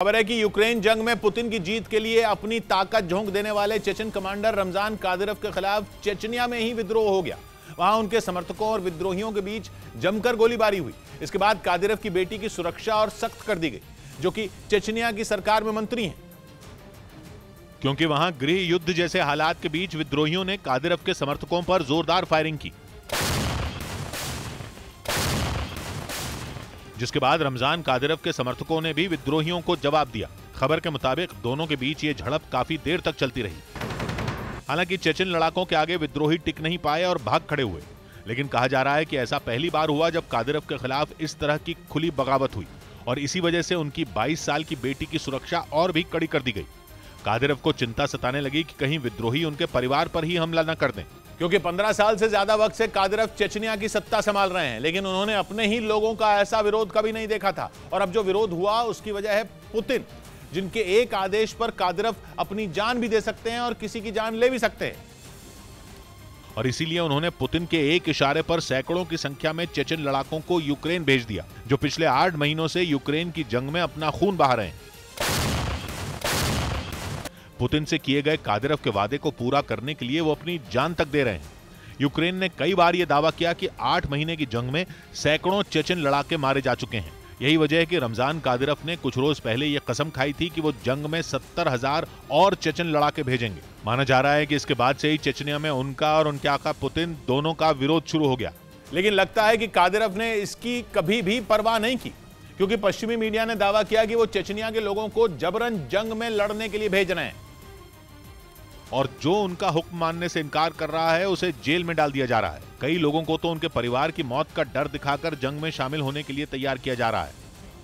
खबर है कि यूक्रेन जंग में पुतिन की जीत के लिए अपनी ताकत झोंक देने वाले चेचन कमांडर रमजान कादिरोव के खिलाफ चेचनिया में ही विद्रोह हो गया। वहां उनके समर्थकों और विद्रोहियों के बीच जमकर गोलीबारी हुई। इसके बाद कादिरोव की बेटी की सुरक्षा और सख्त कर दी गई, जो कि चेचनिया की सरकार में मंत्री हैं, क्योंकि वहां गृह युद्ध जैसे हालात के बीच विद्रोहियों ने कादिरोव के समर्थकों पर जोरदार फायरिंग की, जिसके बाद रमजान कादिरोव के समर्थकों ने भी विद्रोहियों को जवाब दिया। खबर के मुताबिक दोनों के बीच ये झड़प काफी देर तक चलती रही। हालांकि चेचन लड़ाकों के आगे विद्रोही टिक नहीं पाए और भाग खड़े हुए, लेकिन कहा जा रहा है कि ऐसा पहली बार हुआ जब कादिरोव के खिलाफ इस तरह की खुली बगावत हुई और इसी वजह से उनकी 22 साल की बेटी की सुरक्षा और भी कड़ी कर दी गई। कादिरोव को चिंता सताने लगी कि कहीं विद्रोही उनके परिवार पर ही हमला न कर दें, क्योंकि 15 साल से ज्यादा वक्त से कादिरोव चेचनिया की सत्ता संभाल रहे हैं, लेकिन उन्होंने अपने ही लोगों का ऐसा विरोध कभी नहीं देखा था। और अब जो विरोध हुआ उसकी वजह है पुतिन, जिनके एक आदेश पर कादिरोव अपनी जान भी दे सकते हैं और किसी की जान ले भी सकते हैं। और इसीलिए उन्होंने पुतिन के एक इशारे पर सैकड़ों की संख्या में चेचन लड़ाकों को यूक्रेन भेज दिया, जो पिछले 8 महीनों से यूक्रेन की जंग में अपना खून बहा रहे हैं। पुतिन से किए गए कादिरोव के वादे को पूरा करने के लिए वो अपनी जान तक दे रहे हैं। यूक्रेन ने कई बार यह दावा किया कि 8 महीने की जंग में सैकड़ों चेचन लड़ाके मारे जा चुके हैं। यही वजह है कि रमजान कादिरोव ने कुछ रोज पहले यह कसम खाई थी कि वो जंग में 70,000 और चेचन लड़ाके भेजेंगे। माना जा रहा है कि इसके बाद से ही चेचनिया में उनका और उनके आका पुतिन दोनों का विरोध शुरू हो गया। लेकिन लगता है कि कादिरोव ने इसकी कभी भी परवाह नहीं की, क्योंकि पश्चिमी मीडिया ने दावा किया कि वो चेचनिया के लोगों को जबरन जंग में लड़ने के लिए भेज रहे हैं और जो उनका हुक्म मानने से इनकार कर रहा है उसे जेल में डाल दिया जा रहा है। कई लोगों को तो उनके परिवार की मौत का डर दिखाकर जंग में शामिल होने के लिए तैयार किया जा रहा है।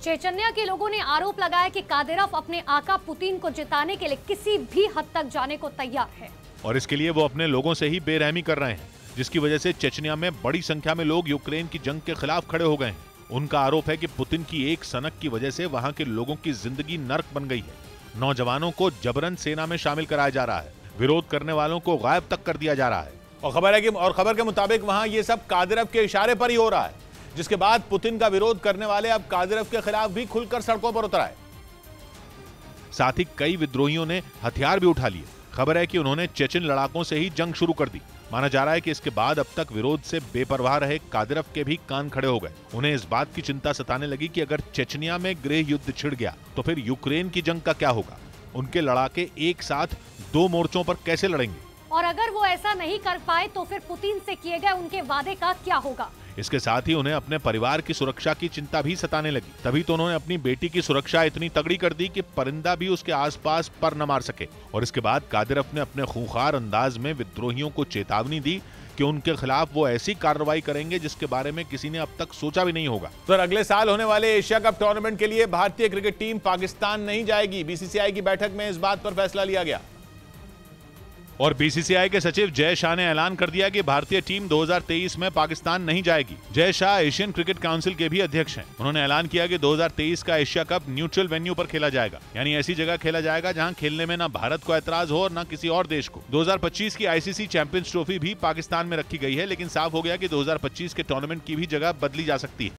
चेचनिया के लोगों ने आरोप लगाया कि कादिरोव अपने आका पुतिन को जिताने के लिए किसी भी हद तक जाने को तैयार है और इसके लिए वो अपने लोगों से ही बेरहमी कर रहे हैं, जिसकी वजह से चेचनिया में बड़ी संख्या में लोग यूक्रेन की जंग के खिलाफ खड़े हो गए हैं। उनका आरोप है कि पुतिन की एक सनक की वजह से वहां के लोगों की जिंदगी नर्क बन गई है। नौजवानों को जबरन सेना में शामिल कराया जा रहा है, विरोध करने वालों को गायब तक कर दिया जा रहा है। और खबर के मुताबिक वहां ये सब कादिरोव के इशारे पर ही हो रहा है, जिसके बाद पुतिन का विरोध करने वाले अब कादिरोव के खिलाफ भी खुलकर सड़कों पर उतर आए। साथ ही कई विद्रोहियों ने हथियार भी उठा लिए। खबर है कि उन्होंने चेचन लड़ाकों से ही जंग शुरू कर दी। माना जा रहा है कि इसके बाद अब तक विरोध से बेपरवाह रहे कादिरोव के भी कान खड़े हो गए। उन्हें इस बात की चिंता सताने लगी कि अगर चेचनिया में गृह युद्ध छिड़ गया तो फिर यूक्रेन की जंग का क्या होगा। उनके लड़ाके एक साथ 2 मोर्चों पर कैसे लड़ेंगे, और अगर वो ऐसा नहीं कर पाए तो फिर पुतिन से किए गए उनके वादे का क्या होगा। इसके साथ ही उन्हें अपने परिवार की सुरक्षा की चिंता भी सताने लगी। तभी तो उन्होंने अपनी बेटी की सुरक्षा इतनी तगड़ी कर दी कि परिंदा भी उसके आसपास पर न मार सके। और इसके बाद कादिरोव ने अपने खूंखार अंदाज में विद्रोहियों को चेतावनी दी कि उनके खिलाफ वो ऐसी कार्रवाई करेंगे जिसके बारे में किसी ने अब तक सोचा भी नहीं होगा। तो अगले साल होने वाले एशिया कप टूर्नामेंट के लिए भारतीय क्रिकेट टीम पाकिस्तान नहीं जाएगी। बीसीसीआई की बैठक में इस बात पर फैसला लिया गया और बीसीसीआई के सचिव जय शाह ने ऐलान कर दिया कि भारतीय टीम 2023 में पाकिस्तान नहीं जाएगी। Jay Shah Asian cricket council के भी अध्यक्ष हैं। उन्होंने ऐलान किया कि 2023 का एशिया कप न्यूट्रल वेन्यू पर खेला जाएगा, यानी ऐसी जगह खेला जाएगा जहां खेलने में न भारत को ऐतराज हो और न किसी और देश को। 2025 की आईसीसी चैंपियंस ट्रॉफी भी पाकिस्तान में रखी गई है, लेकिन साफ हो गया कि 2025 के टूर्नामेंट की भी जगह बदली जा सकती है।